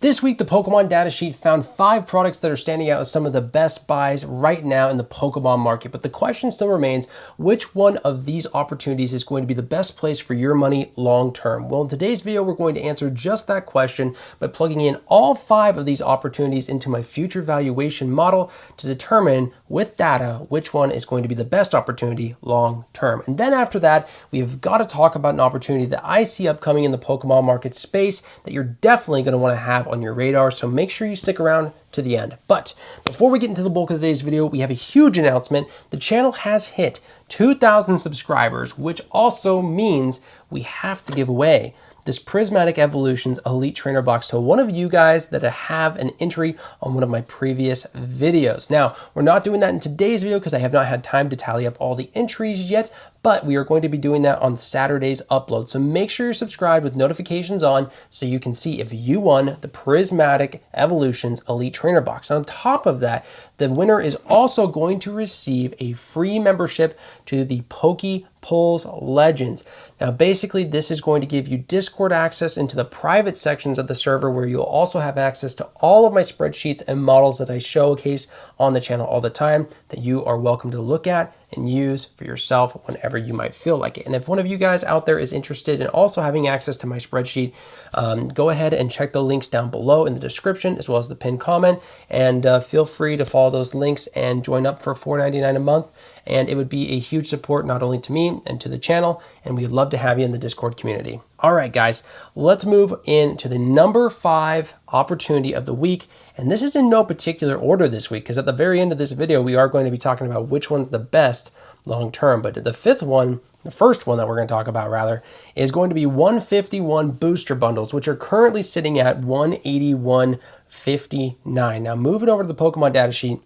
This week, the Pokemon datasheet found 5 products that are standing out as some of the best buys right now in the Pokemon market. But the question still remains, which one of these opportunities is going to be the best place for your money long term? Well, in today's video, we're going to answer just that question by plugging in all 5 of these opportunities into my future valuation model to determine with data which one is going to be the best opportunity long term. And then after that, we have got to talk about an opportunity that I see upcoming in the Pokemon market space that you're definitely going to want to have on your radar, so make sure you stick around to the end. But before we get into the bulk of today's video, we have a huge announcement. The channel has hit 2,000 subscribers, which also means we have to give away this Prismatic Evolutions Elite Trainer box to one of you guys that have an entry on one of my previous videos. Now, we're not doing that in today's video because I have not had time to tally up all the entries yet, but we are going to be doing that on Saturday's upload. So make sure you're subscribed with notifications on so you can see if you won the Prismatic Evolutions Elite Trainer box. On top of that, the winner is also going to receive a free membership to the Pokepulls Legends. Now, basically, this is going to give you Discord access into the private sections of the server where you'll also have access to all of my spreadsheets and models that I showcase on the channel all the time that you are welcome to look at and use for yourself whenever you might feel like it. And if one of you guys out there is interested in also having access to my spreadsheet, go ahead and check the links down below in the description as well as the pinned comment, and feel free to follow those links and join up for $4.99 a month. And it would be a huge support not only to me and to the channel, and we'd love to have you in the Discord community. All right, guys, let's move into the number 5 opportunity of the week. And this is in no particular order this week, because at the very end of this video, we are going to be talking about which one's the best long term. But the first one that we're going to talk about rather, is going to be 151 booster bundles, which are currently sitting at 181.59. Now, moving over to the Pokemon datasheet,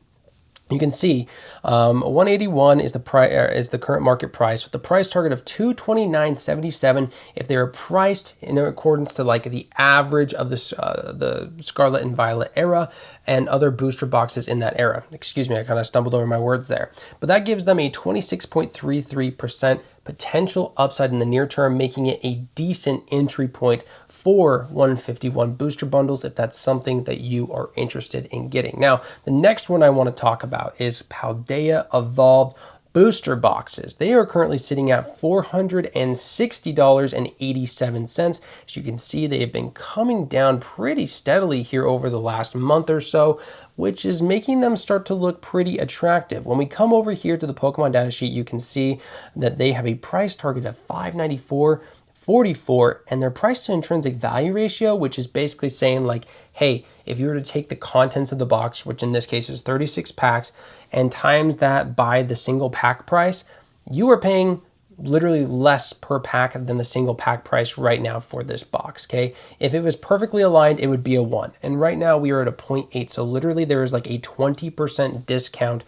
you can see 181 is the current market price with the price target of 229.77 if they are priced in accordance to like the average of the Scarlet and Violet era and other booster boxes in that era. Excuse me, I kind of stumbled over my words there. But that gives them a 26.33% potential upside in the near term, making it a decent entry point for 151 booster bundles if that's something that you are interested in getting. Now, the next one I want to talk about is Paldea Evolved booster boxes. They are currently sitting at $460.87. As you can see, they have been coming down pretty steadily here over the last month or so, which is making them start to look pretty attractive. When we come over here to the Pokemon datasheet, you can see that they have a price target of $594.44, and their price to intrinsic value ratio, which is basically saying like, hey, if you were to take the contents of the box, which in this case is 36 packs, and times that by the single pack price, you are paying literally less per pack than the single pack price right now for this box, okay? If it was perfectly aligned, it would be a 1. And right now we are at a 0.8, so literally there is like a 20% discount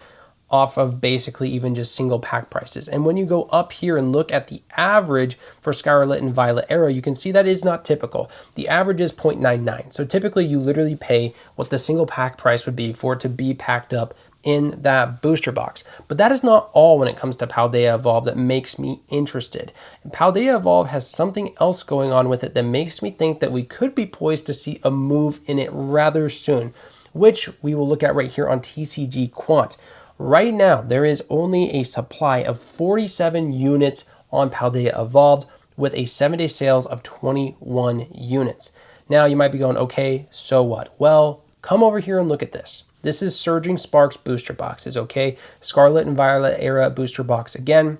off of basically even just single pack prices. And when you go up here and look at the average for Scarlet and Violet era, you can see that is not typical. The average is 0.99. So typically you literally pay what the single pack price would be for it to be packed up in that booster box. But that is not all when it comes to Paldea Evolved that makes me interested. And Paldea Evolved has something else going on with it that makes me think that we could be poised to see a move in it rather soon, which we will look at right here on TCG Quant. Right now, there is only a supply of 47 units on Paldea Evolved with a 7-day sales of 21 units. Now, you might be going, okay, so what? Well, come over here and look at this. This is Surging Sparks booster boxes, okay? Scarlet and Violet era booster box again.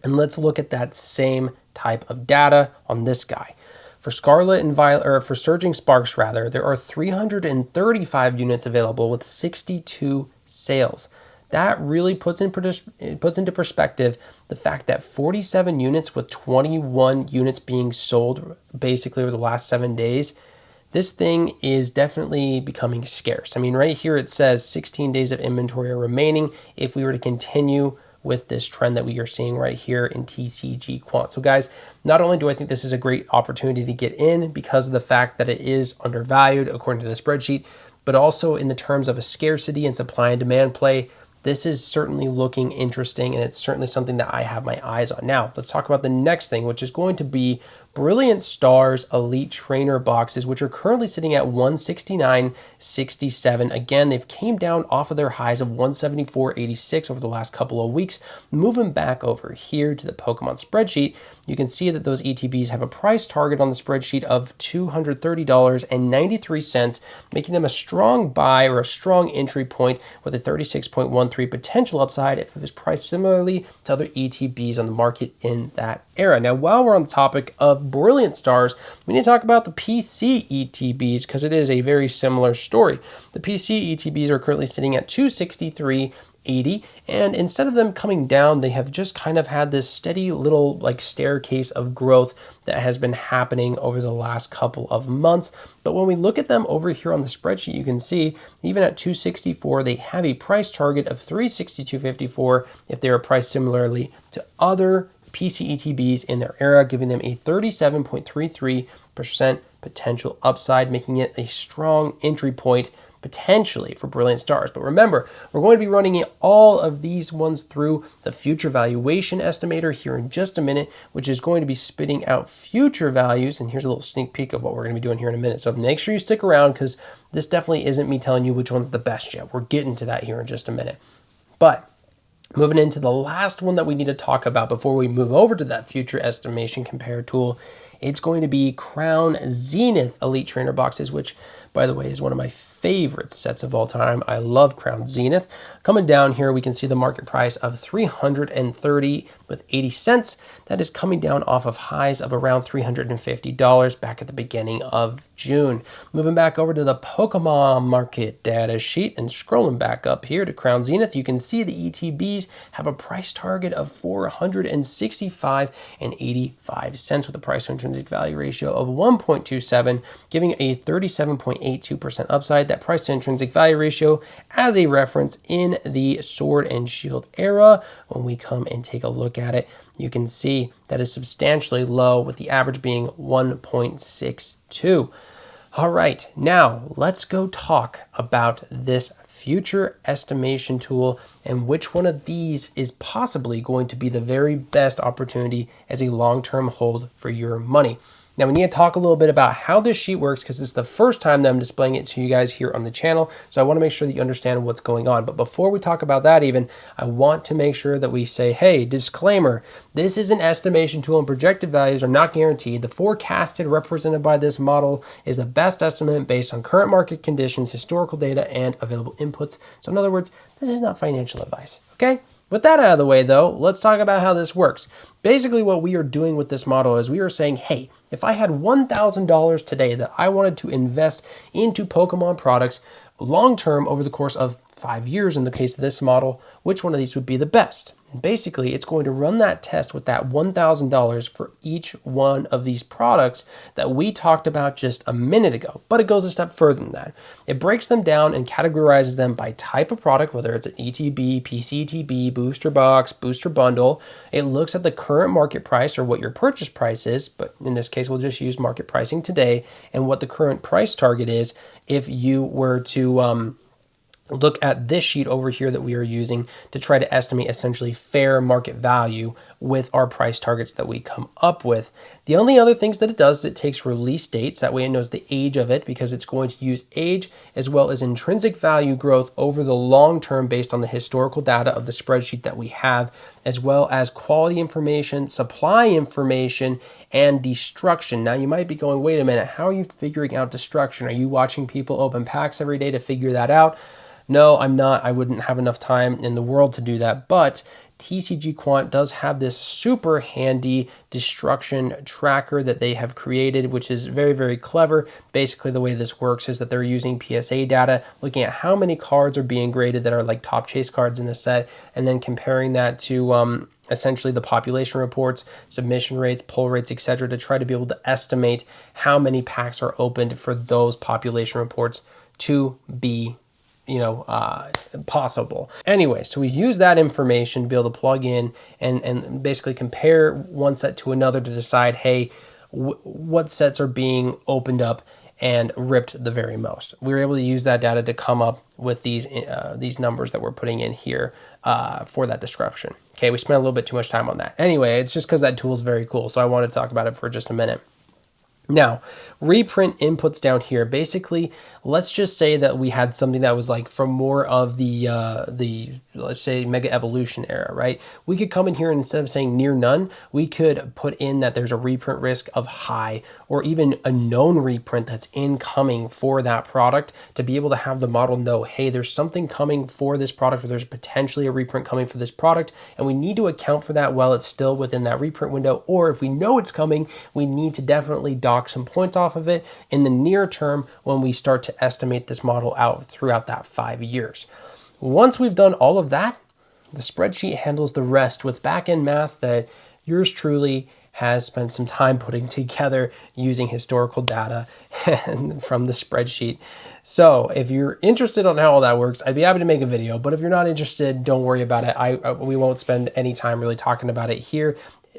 And let's look at that same type of data on this guy. For Scarlet and Violet, or for Surging Sparks rather, there are 335 units available with 62 sales. That really puts into perspective the fact that 47 units with 21 units being sold basically over the last 7 days, this thing is definitely becoming scarce. I mean, right here it says 16 days of inventory are remaining if we were to continue with this trend that we are seeing right here in TCG Quant. So guys, not only do I think this is a great opportunity to get in because of the fact that it is undervalued according to the spreadsheet, but also in the terms of a scarcity and supply and demand play, this is certainly looking interesting, and it's certainly something that I have my eyes on. Now, let's talk about the next thing, which is going to be Brilliant Stars Elite Trainer boxes, which are currently sitting at 169.67. Again, they've came down off of their highs of 174.86 over the last couple of weeks. Moving back over here to the Pokemon spreadsheet, you can see that those ETBs have a price target on the spreadsheet of $230.93, making them a strong buy or a strong entry point with a 36.13 potential upside if it was priced similarly to other ETBs on the market in that era. Now, while we're on the topic of Brilliant Stars, we need to talk about the PC ETBs because it is a very similar story. The PC ETBs are currently sitting at 263.80, and instead of them coming down, they have just kind of had this steady little like staircase of growth that has been happening over the last couple of months. But when we look at them over here on the spreadsheet, you can see even at 264, they have a price target of 362.54 if they are priced similarly to other PC ETBs in their era, giving them a 37.33% potential upside, making it a strong entry point potentially for Brilliant Stars. But remember, we're going to be running all of these ones through the future valuation estimator here in just a minute, which is going to be spitting out future values. And here's a little sneak peek of what we're going to be doing here in a minute. So make sure you stick around because this definitely isn't me telling you which one's the best yet. We're getting to that here in just a minute. But moving into the last one that we need to talk about before we move over to that future estimation compare tool, it's going to be Crown Zenith Elite Trainer boxes, which, by the way, is one of my favorite sets of all time. I love Crown Zenith. Coming down here, we can see the market price of $330.80. That is coming down off of highs of around $350 back at the beginning of June. Moving back over to the Pokemon market data sheet and scrolling back up here to Crown Zenith, you can see the ETBs have a price target of $465.85 with a price to intrinsic value ratio of 1.27, giving a 37.82% upside. That price to intrinsic value ratio as a reference in the Sword and Shield era. When we come and take a look at it, you can see that is substantially low, with the average being 1.62. All right, now let's go talk about this future estimation tool and which one of these is possibly going to be the very best opportunity as a long-term hold for your money. Now, we need to talk a little bit about how this sheet works because it's the first time that I'm displaying it to you guys here on the channel. So I want to make sure that you understand what's going on. But before we talk about that even, I want to make sure that we say, hey, disclaimer, this is an estimation tool and projected values are not guaranteed. The forecasted represented by this model is the best estimate based on current market conditions, historical data, and available inputs. So in other words, this is not financial advice, okay? With that out of the way, though, let's talk about how this works. Basically, what we are doing with this model is we are saying, hey, if I had $1,000 today that I wanted to invest into Pokemon products long-term over the course of 5 years in the case of this model, which one of these would be the best? And basically, it's going to run that test with that $1,000 for each one of these products that we talked about just a minute ago. But it goes a step further than that. It breaks them down and categorizes them by type of product, whether it's an ETB, PCETB, booster box, booster bundle. It looks at the current market price or what your purchase price is, but in this case, we'll just use market pricing today, and what the current price target is if you were to look at this sheet over here that we are using to try to estimate essentially fair market value with our price targets that we come up with. The only other things that it does is it takes release dates. That way it knows the age of it because it's going to use age as well as intrinsic value growth over the long term based on the historical data of the spreadsheet that we have, as well as quality information, supply information, and destruction. Now you might be going, wait a minute, how are you figuring out destruction? Are you watching people open packs every day to figure that out? No, I'm not. I wouldn't have enough time in the world to do that, but TCG Quant does have this super handy destruction tracker that they have created, which is very, very clever. Basically, the way this works is that they're using PSA data, looking at how many cards are being graded that are like top chase cards in a set, and then comparing that to essentially the population reports, submission rates, pull rates, etc., to try to be able to estimate how many packs are opened for those population reports to be possible. Anyway, so we use that information to be able to plug in and basically compare one set to another to decide, hey, what sets are being opened up and ripped the very most. We were able to use that data to come up with these numbers that we're putting in here for that description. Okay, we spent a little bit too much time on that. Anyway, it's just because that tool is very cool, so I want to talk about it for just a minute. Now, reprint inputs down here. Basically, let's just say that we had something that was like from more of the let's say mega evolution era, right? We could come in here and instead of saying near none, we could put in that there's a reprint risk of high, or even a known reprint that's incoming for that product, to be able to have the model know, hey, there's something coming for this product, or there's potentially a reprint coming for this product, and we need to account for that while it's still within that reprint window. Or if we know it's coming, we need to definitely dock some points off of it in the near term when we start to estimate this model out throughout that 5 years. Once we've done all of that, the spreadsheet handles the rest with back-end math that yours truly has spent some time putting together using historical data and from the spreadsheet. So if you're interested on how all that works, I'd be happy to make a video, but if you're not interested, don't worry about it. We won't spend any time really talking about it here.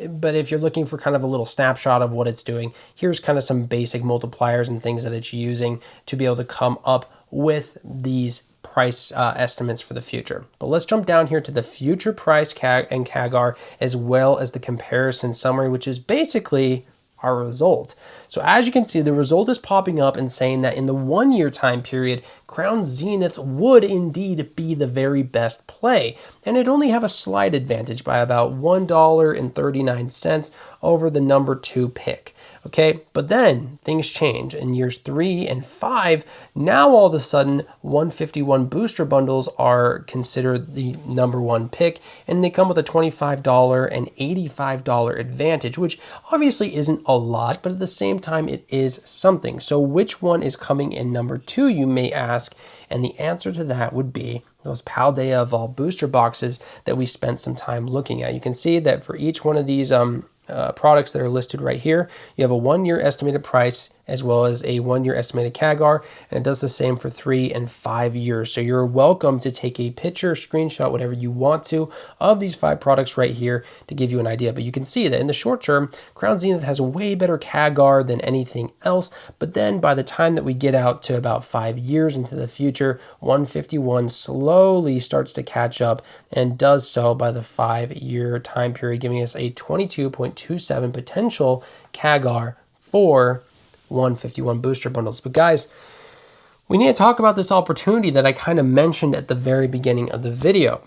But if you're looking for kind of a little snapshot of what it's doing, here's kind of some basic multipliers and things that it's using to be able to come up with these price estimates for the future. But let's jump down here to the future price CAG and CAGR, as well as the comparison summary, which is basically our result. So as you can see, the result is popping up and saying that in the 1 year time period, Crown Zenith would indeed be the very best play, and it'd only have a slight advantage by about $1.39 over the number 2 pick. Okay, but then things change in years 3 and 5. Now all of a sudden 151 booster bundles are considered the number 1 pick, and they come with a $25 and $85 advantage, which obviously isn't a lot, but at the same time it is something. So which one is coming in number 2, you may ask? And the answer to that would be those Paldea Evolved booster boxes that we spent some time looking at. You can see that for each one of these products that are listed right here, you have a 1 year estimated price as well as a 1 year estimated CAGR, and it does the same for 3 and 5 years. So you're welcome to take a picture, screenshot, whatever you want to, of these 5 products right here to give you an idea. But you can see that in the short term, Crown Zenith has a way better CAGR than anything else. But then by the time that we get out to about 5 years into the future, 151 slowly starts to catch up and does so by the 5 year time period, giving us a 22.27 potential CAGR for 151 booster bundles. But guys, we need to talk about this opportunity that I kind of mentioned at the very beginning of the video.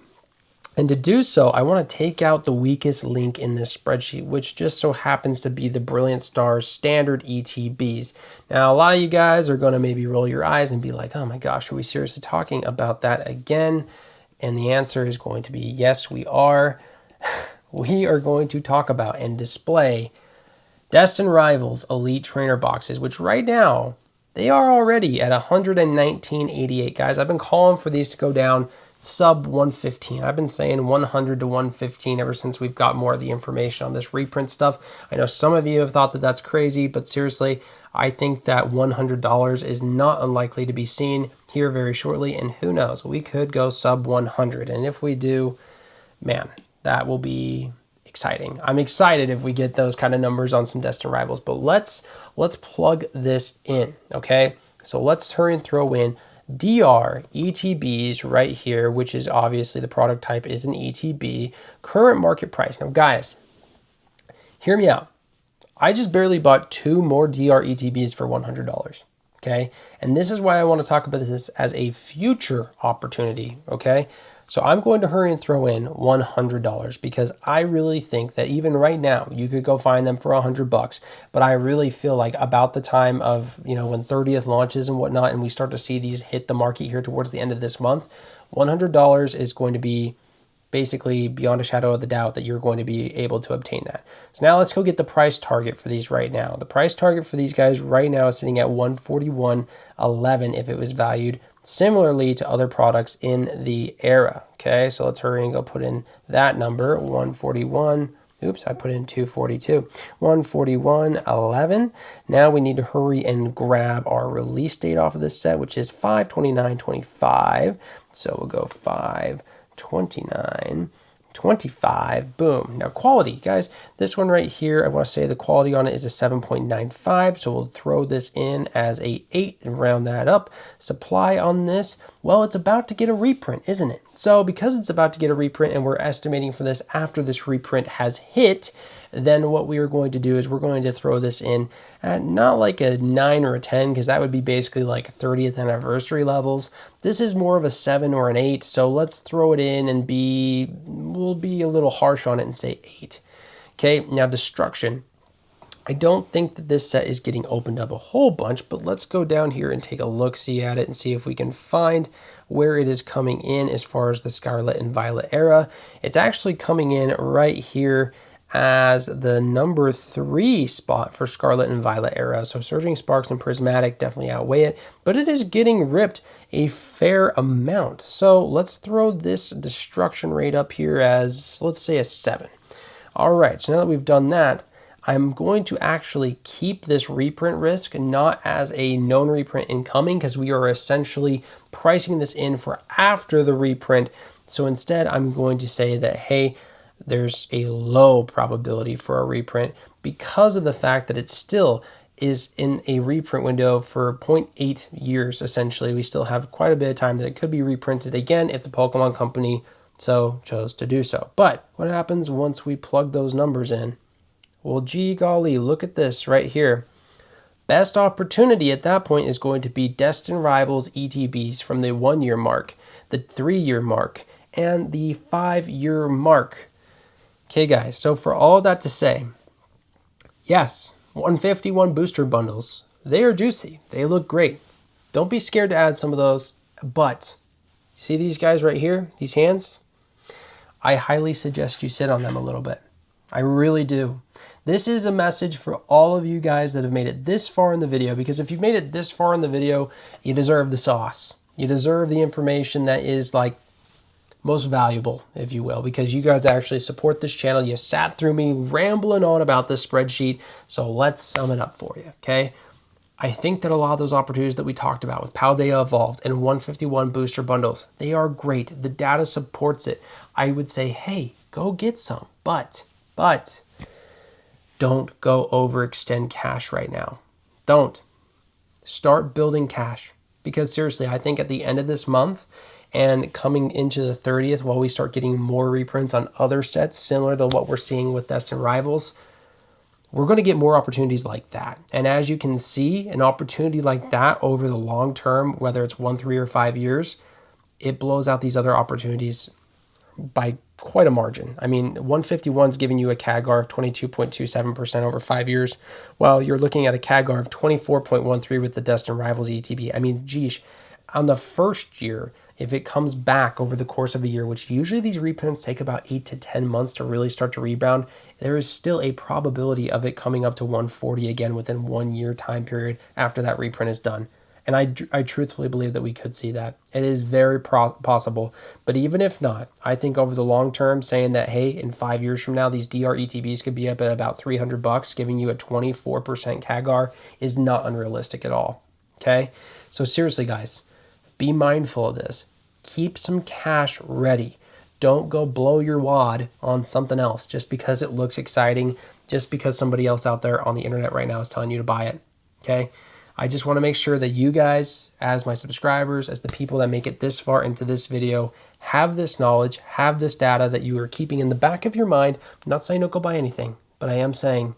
And to do so, I want to take out the weakest link in this spreadsheet, which just so happens to be the Brilliant Stars standard ETBs. Now, a lot of you guys are going to maybe roll your eyes and be like, oh my gosh, are we seriously talking about that again? And the answer is going to be yes, we are. We are going to talk about and display Destined Rivals Elite Trainer boxes, which right now, they are already at 119.88. Guys, I've been calling for these to go down sub 115. I've been saying 100 to 115 ever since we've got more of the information on this reprint stuff. I know some of you have thought that that's crazy, but seriously, I think that $100 is not unlikely to be seen here very shortly, and who knows, we could go sub 100. And if we do, man, that will be exciting. I'm excited if we get those kind of numbers on some Destined Rivals, but let's plug this in, okay? So let's hurry and throw in DR ETBs right here, which is obviously the product type is an ETB, current market price. Now guys, hear me out. I just barely bought 2 more DR ETBs for $100, okay? And this is why I want to talk about this as a future opportunity, okay? So I'm going to hurry and throw in $100 because I really think that even right now, you could go find them for $100, but I really feel like about the time of, you know, when 30th launches and whatnot, and we start to see these hit the market here towards the end of this month, $100 is going to be basically beyond a shadow of the doubt that you're going to be able to obtain that. So now let's go get the price target for these right now. The price target for these guys right now is sitting at $141.11 if it was valued similarly to other products in the era. Okay, so let's hurry and go put in that number, 141. Oops, I put in 242. 141.11. Now we need to hurry and grab our release date off of this set, which is 5/29/25. So we'll go 5/29/25. Boom. Now quality, guys, this one right here, I want to say the quality on it is a 7.95. So we'll throw this in as a 8 and round that up. Supply on this, well, it's about to get a reprint, isn't it? So because it's about to get a reprint and we're estimating for this after this reprint has hit, then what we are going to do is we're going to throw this in at not like a 9 or a 10, because that would be basically like 30th anniversary levels. This is more of a 7 or an 8, so let's throw it in and we'll be a little harsh on it and say 8. Okay, now destruction. I don't think that this set is getting opened up a whole bunch, but let's go down here and take a look-see at it and see if we can find where it is coming in as far as the Scarlet and Violet era. It's actually coming in right here as the number 3 spot for Scarlet and Violet era. So Surging Sparks and Prismatic definitely outweigh it, but it is getting ripped a fair amount. So let's throw this destruction rate up here as, let's say, a 7. All right, so now that we've done that, I'm going to actually keep this reprint risk not as a known reprint incoming, because we are essentially pricing this in for after the reprint. So instead, I'm going to say that, hey, there's a low probability for a reprint because of the fact that it still is in a reprint window for 0.8 years, essentially. We still have quite a bit of time that it could be reprinted again if the Pokemon Company so chose to do so. But what happens once we plug those numbers in? Well, gee golly, look at this right here. Best opportunity at that point is going to be Destined Rivals ETBs from the 1-year mark, the 3-year mark, and the 5-year mark. Okay, guys, so for all that to say, yes, 151 booster bundles, they are juicy. They look great. Don't be scared to add some of those, but see these guys right here, these hands? I highly suggest you sit on them a little bit. I really do. This is a message for all of you guys that have made it this far in the video, because if you've made it this far in the video, you deserve the sauce. You deserve the information that is like most valuable, if you will, because you guys actually support this channel. You sat through me rambling on about this spreadsheet, so let's sum it up for you, okay? I think that a lot of those opportunities that we talked about with Paldea Evolved and 151 booster bundles, they are great. The data supports it. I would say, hey, go get some, but don't go overextend cash right now. Don't. Start building cash, because seriously, I think at the end of this month and coming into the 30th, while we start getting more reprints on other sets similar to what we're seeing with Destined Rivals, we're going to get more opportunities like that. And as you can see, an opportunity like that over the long term, whether it's 1, 3, or 5 years, it blows out these other opportunities by quite a margin. I mean, 151 is giving you a CAGR of 22.27% over 5 years, while you're looking at a CAGR of 24.13 with the Destined Rivals ETB. I mean, geez, on the first year, if it comes back over the course of a year, which usually these reprints take about 8 to 10 months to really start to rebound, there is still a probability of it coming up to 140 again within 1 year time period after that reprint is done. And I truthfully believe that we could see that. It is very possible. But even if not, I think over the long term, saying that, hey, in 5 years from now, these DR ETBs could be up at about $300, giving you a 24% CAGR, is not unrealistic at all. Okay? So seriously, guys, be mindful of this. Keep some cash ready. Don't go blow your wad on something else just because it looks exciting, just because somebody else out there on the internet right now is telling you to buy it. Okay? I just want to make sure that you guys, as my subscribers, as the people that make it this far into this video, have this knowledge, have this data that you are keeping in the back of your mind. I'm not saying don't go buy anything, but I am saying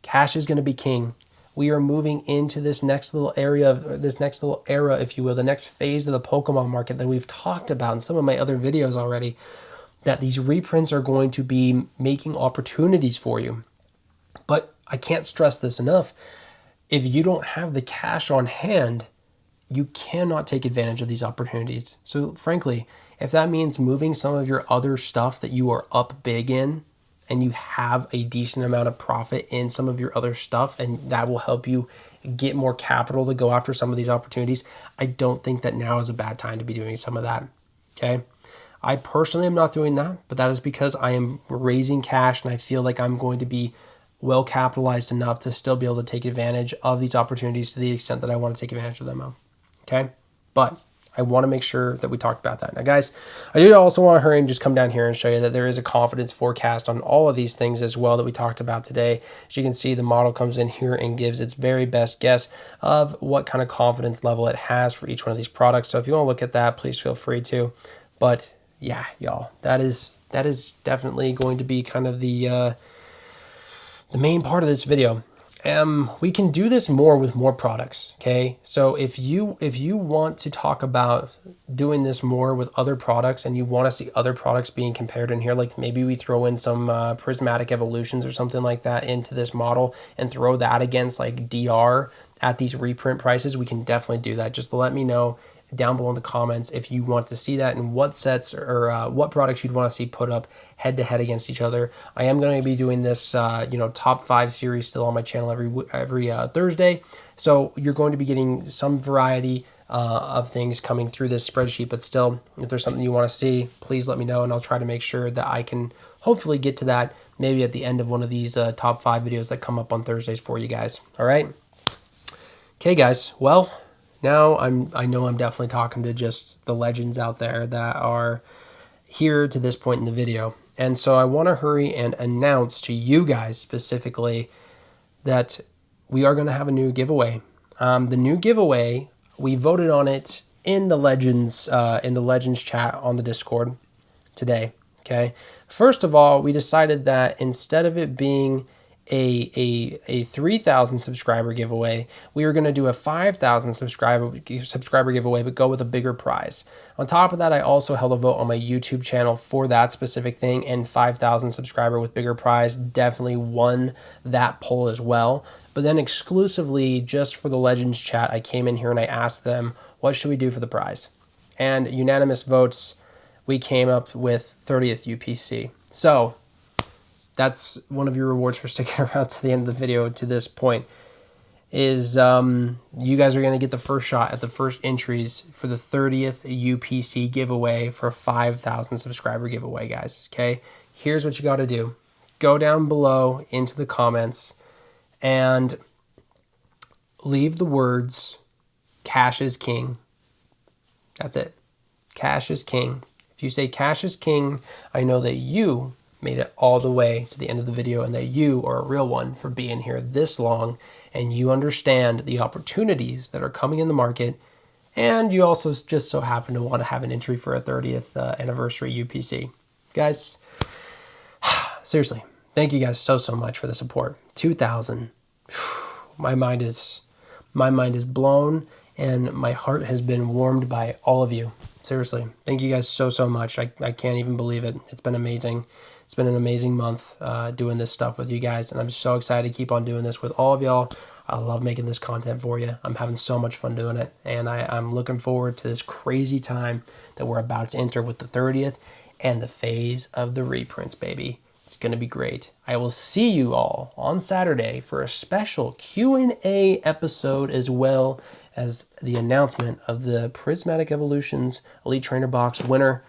cash is going to be king. We are moving into this next little area, if you will, the next phase of the Pokemon market that we've talked about in some of my other videos already, that these reprints are going to be making opportunities for you. But I can't stress this enough. If you don't have the cash on hand, you cannot take advantage of these opportunities. So frankly, if that means moving some of your other stuff that you are up big in, and you have a decent amount of profit in some of your other stuff, and that will help you get more capital to go after some of these opportunities, I don't think that now is a bad time to be doing some of that. Okay? I personally am not doing that, but that is because I am raising cash and I feel like I'm going to be well capitalized enough to still be able to take advantage of these opportunities to the extent that I want to take advantage of them. Okay? But I want to make sure that we talked about that. Now, guys, I do also want to hurry and just come down here and show you that there is a confidence forecast on all of these things as well that we talked about today. As you can see, the model comes in here and gives its very best guess of what kind of confidence level it has for each one of these products. So if you want to look at that, please feel free to. But yeah, y'all, that is definitely going to be kind of the main part of this video. We can do this more with more products. Okay, so if you want to talk about doing this more with other products, and you want to see other products being compared in here, like maybe we throw in some prismatic evolutions or something like that into this model and throw that against like DR at these reprint prices, we can definitely do that. Just let me know down below in the comments if you want to see that, and what sets or what products you'd want to see put up head to head against each other. I am going to be doing this top 5 series still on my channel every Thursday, so you're going to be getting some variety of things coming through this spreadsheet. But still, if there's something you want to see, please let me know, and I'll try to make sure that I can hopefully get to that maybe at the end of one of these top 5 videos that come up on Thursdays for you guys. All right. Okay, guys. Well, now I know I'm definitely talking to just the legends out there that are here to this point in the video. And so I want to hurry and announce to you guys specifically that we are going to have a new giveaway. The new giveaway, we voted on it in the legends chat on the Discord today. Okay. First of all, we decided that instead of it being a 3,000 subscriber giveaway, we were going to do a 5,000 subscriber giveaway, but go with a bigger prize. On top of that, I also held a vote on my YouTube channel for that specific thing, and 5,000 subscriber with bigger prize definitely won that poll as well. But then exclusively just for the Legends chat, I came in here and I asked them, what should we do for the prize? And unanimous votes, we came up with 30th UPC. So that's one of your rewards for sticking around to the end of the video to this point, is you guys are going to get the first shot at the first entries for the 30th UPC giveaway for a 5,000 subscriber giveaway, guys. Okay, here's what you got to do. Go down below into the comments and leave the words "Cash is king." That's it. Cash is king. If you say cash is king, I know that you made it all the way to the end of the video, and that you are a real one for being here this long, and you understand the opportunities that are coming in the market, and you also just so happen to want to have an entry for a 30th anniversary UPC. Guys, seriously, thank you guys so much for the support. 2,000. My mind is blown, and my heart has been warmed by all of you. Seriously, thank you guys so much. I can't even believe it. It's been amazing. It's been an amazing month doing this stuff with you guys, and I'm so excited to keep on doing this with all of y'all. I love making this content for you. I'm having so much fun doing it, and I'm looking forward to this crazy time that we're about to enter with the 30th and the phase of the reprints, baby. It's going to be great. I will see you all on Saturday for a special Q&A episode, as well as the announcement of the Prismatic Evolutions Elite Trainer Box winner.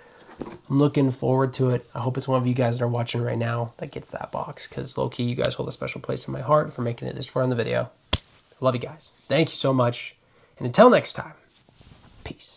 I'm looking forward to it. I hope it's one of you guys that are watching right now that gets that box, because low-key, you guys hold a special place in my heart for making it this far in the video. I love you guys. Thank you so much. And until next time, peace.